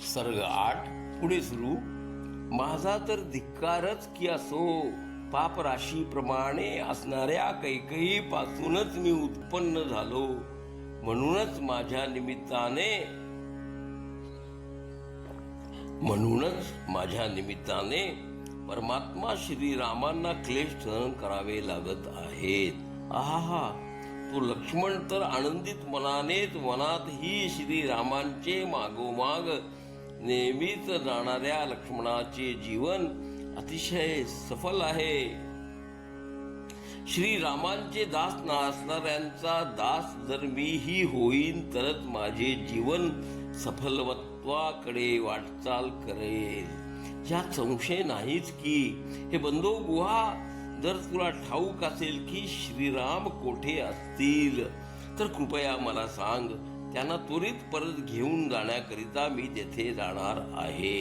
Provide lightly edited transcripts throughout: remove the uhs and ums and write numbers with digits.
सर्ग 8 पुढे सुरू. माझा तर धिक्कारच की असो, पाप राशीप्रमाणे असणाऱ्या कैकेयी पासूनच मी उत्पन्न झालो. म्हणूनच माझ्या निमित्ताने परमात्मा श्रीरामांना क्लेश सहन करावे लागत आहेत. आहा, तो लक्ष्मण तर आनंदित मनानेच वनातही श्रीरामांचे मागोमाग नेहमीच जाणाऱ्या लक्ष्मणाचे जीवन अतिशय सफल आहे. श्रीरामांचे दास नसणाऱ्यांचा दास जर मीही होईन तरच माझे जीवन सफलत्वाकडे वाटचाल करेल, यात संशय नाहीच की. हे बंधू गुहा, जर तुला ठाऊक असेल की श्रीराम कोठे असतील तर कृपया मला सांग. त्यांना त्वरित परत घेऊन जाण्याकरिता मी तेथे जाणार आहे.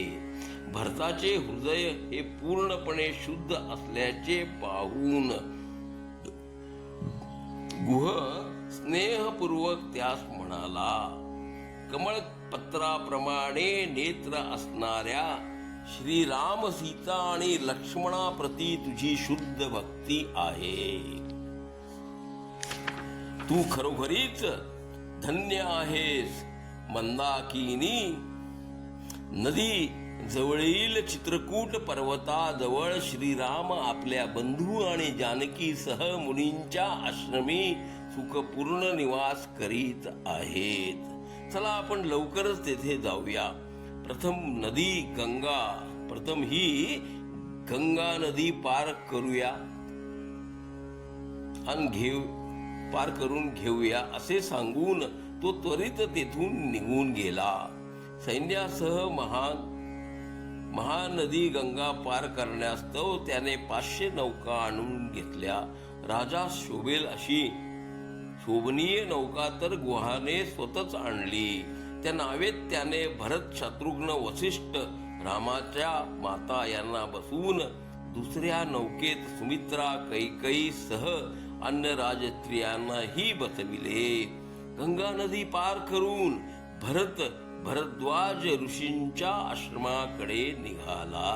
भरताचे हृदय हे पूर्णपणे शुद्ध असल्याचे पाहून गुह स्नेहपूर्वक त्यास म्हणाला, कमळपत्राप्रमाणे नेत्र असणाऱ्या श्रीराम, सीता आणि लक्ष्मणाप्रती तुझी शुद्ध भक्ती आहे. तू खरोखरीच धन्य आहेस. मंदाकिनी नदी जवळील चित्रकूट पर्वताजवळ श्रीराम आपल्या बंधू आणि जानकीसह मुनींच्या आश्रमी सुखपूर्ण निवास करीत आहेत. चला आपण लवकरच तेथे जाऊया. प्रथम ही गंगा नदी पार करूया आणि पार करून घेऊया असे सांगून तो त्वरित तेथून निघून गेला. सैन्यासह महानदी गंगा पार करण्यास्तव त्याने 500 नौका आणून घेतल्या. राजा शोभेल अशी शोभनीय नौका तर गुहाने स्वतःच आणली. त्या नावेत त्याने भरत, शत्रुघ्न, वसिष्ठ, रामाच्या माता यांना बसवून दुसऱ्या नौकेत सुमित्रा, कैकेयी सह अन्य राजस्त्रियांनाही बसविले. गंगा नदी पार करून भरद्वाज ऋषींच्या आश्रमाकडे निघाला.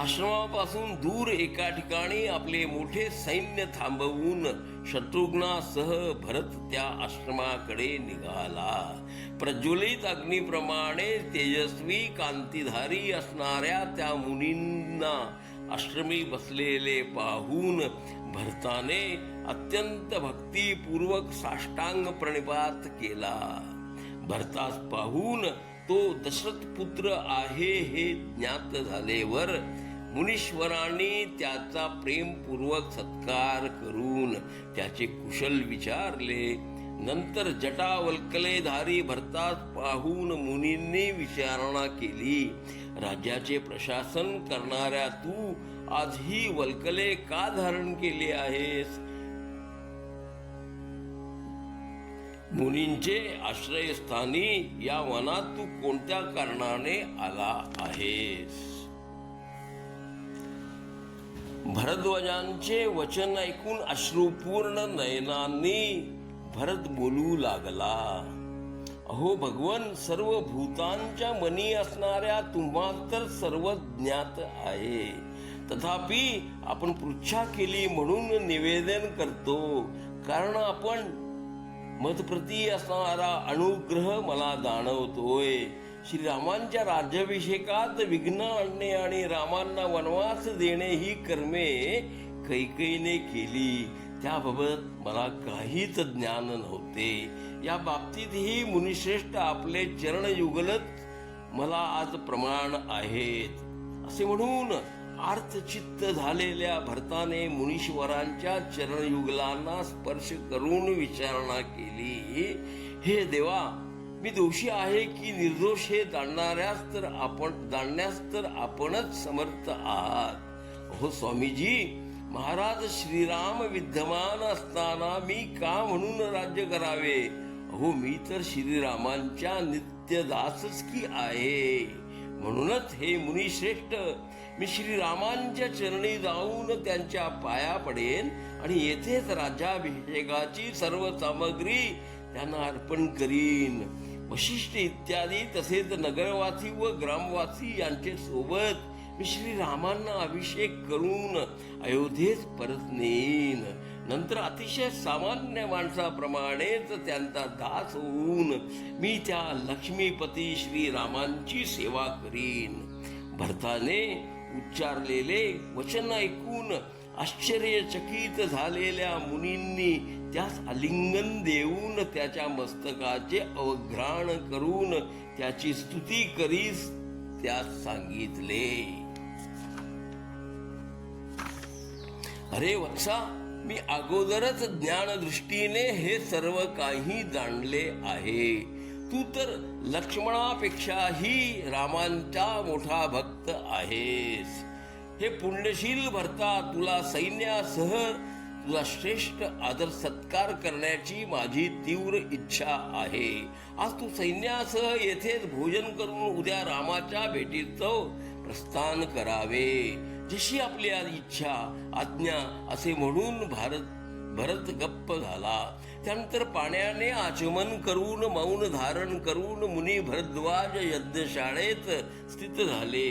आश्रमापासून दूर एका ठिकाणी आपले मोठे सैन्य थांबवून शत्रुघ्नासह भरत त्या आश्रमाकडे निघाला. प्रज्वलित अग्नीप्रमाणे तेजस्वी कांतीधारी असणाऱ्या त्या मुनींना आश्रमी बसलेले पाहून भरताने अत्यंत भक्तिपूर्वक साष्टांग प्रणिपात केला. भरतास पाहून तो दशरथ पुत्र आहे हे ज्ञात झालेवर मुनीश्वरांनी त्याचा प्रेमपूर्वक सत्कार करून त्याचे कुशल विचारले. नंतर जटावल्कलेधारी भरतास पाहून मुनींनी विचारणा केली, राज्याचे प्रशासन करणाऱ्या तू आजही वल्कले का धारण केले आहेस? मुनींचे आश्रयस्थानी या वनात तू कोणत्या कारणाने आला आहेस? भरद्वाजांचे वचन ऐकून अश्रुपूर्ण नयनांनी भरत बोलू लागला, अहो भगवन, सर्व भूतांच्या मनी असणाऱ्या तुम्हा तर सर्व ज्ञात आहे. तथापि आपण पृच्छा केली म्हणून निवेदन करतो, कारण आपण मदप्रती असणारा अनुग्रह मला जाणवतोय. श्रीरामांच्या राज्याभिषेकात विघ्न आणणे आणि रामांना वनवास देणे ही कर्मे कैकेयीने केली. त्याबाबत मला काहीच ज्ञान नव्हते. या बाबतीतही मुनिश्रेष्ठ आपले चरणयुगलच मला आज प्रमाण आहेत. असे म्हणून आर्तचित्त झालेल्या भरताने मुनीश्वरांच्या चरणयुगलांना स्पर्श करून विचारणा केली, हे देवा, मी दोषी आहे की निर्दोष हे जाणण्यास तर आपणच समर्थ आहात. हो स्वामीजी, महाराज श्रीराम विद्यमान असताना मी का म्हणून राज्य करावे? अहो मी तर श्रीरामांच्या नित्यदासच की आहे. म्हणूनच हे मुनिश्रेष्ठ, मी श्रीरामांच्या चरणी जाऊन त्यांच्या पाया पडेन आणि येथेच राज्याभिषेकाची सर्व सामग्री त्यांना अर्पण करीन. वशिष्ठ इत्यादी तसेच नगरवासी व ग्रामवासी यांचे सोबत मी श्रीरामांना अभिषेक करून अयोध्येत परत नेईन. नंतर अतिशय सामान्य माणसाप्रमाणेच त्यांचा दास होऊन मी त्या लक्ष्मीपती श्रीरामांची सेवा करीन. भरताने उच्चारलेले वचन ऐकून आश्चर्यचकित झालेल्या मुनींनी त्यास आलिंगन देऊन त्याच्या मस्तकाचे अवघ्राण करून त्याची स्तुती करीस त्यास सांगितले. अरे वत्सा, मी अगोदरच ज्ञानदृष्टीने हे सर्व काही जाणले आहे. तू तर लक्ष्मणापेक्षाही रामांचा मोठा भक्त आहेस. हे पुण्यशील भरता, तुला सैन्यासह तुला श्रेष्ठ आदर सत्कार करण्याची माझी तीव्र इच्छा आहे. आज तू सैन्यासह येथेच भोजन करून उद्या रामाच्या भेटीचं प्रस्थान करावे. जशी आपली इच्छा आज्ञा असे म्हणून भरत गप्प झाला. त्यानंतर पाण्याने आचमन करून मौन धारण करून मुनी भरद्वाज यज्ञशाळेत स्थित झाले.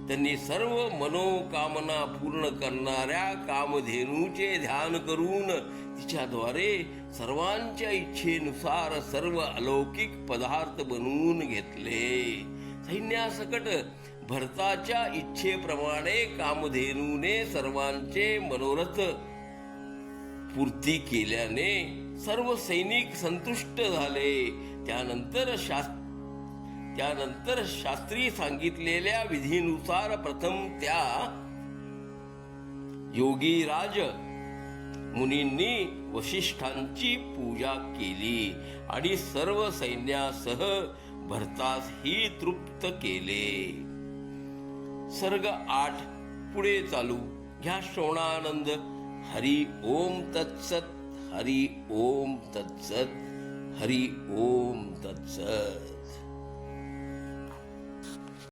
त्यांनी सर्व मनोकामना पूर्ण करणाऱ्या कामधेनूचे ध्यान करून तिच्याद्वारे सर्वांच्या इच्छेनुसार सर्व अलौकिक पदार्थ बनवून घेतले. सैन्यासकट भरताच्या इच्छेप्रमाणे कामधेनूने सर्वांचे मनोरथ पूर्ती केल्याने सर्व सैनिक संतुष्ट झाले. त्यानंतर शास्त्री सांगितलेल्या विधीनुसार प्रथम त्या योगीराज मुनींनी वशिष्ठांची पूजा केली आणि सर्व सैन्यासह भरतासही तृप्त केले. सर्ग 8 पुढे चालू. घ्या श्रवणानंद. हरि ओम तत्सत. हरि ओम तत्सत. हरि ओम तत्सत.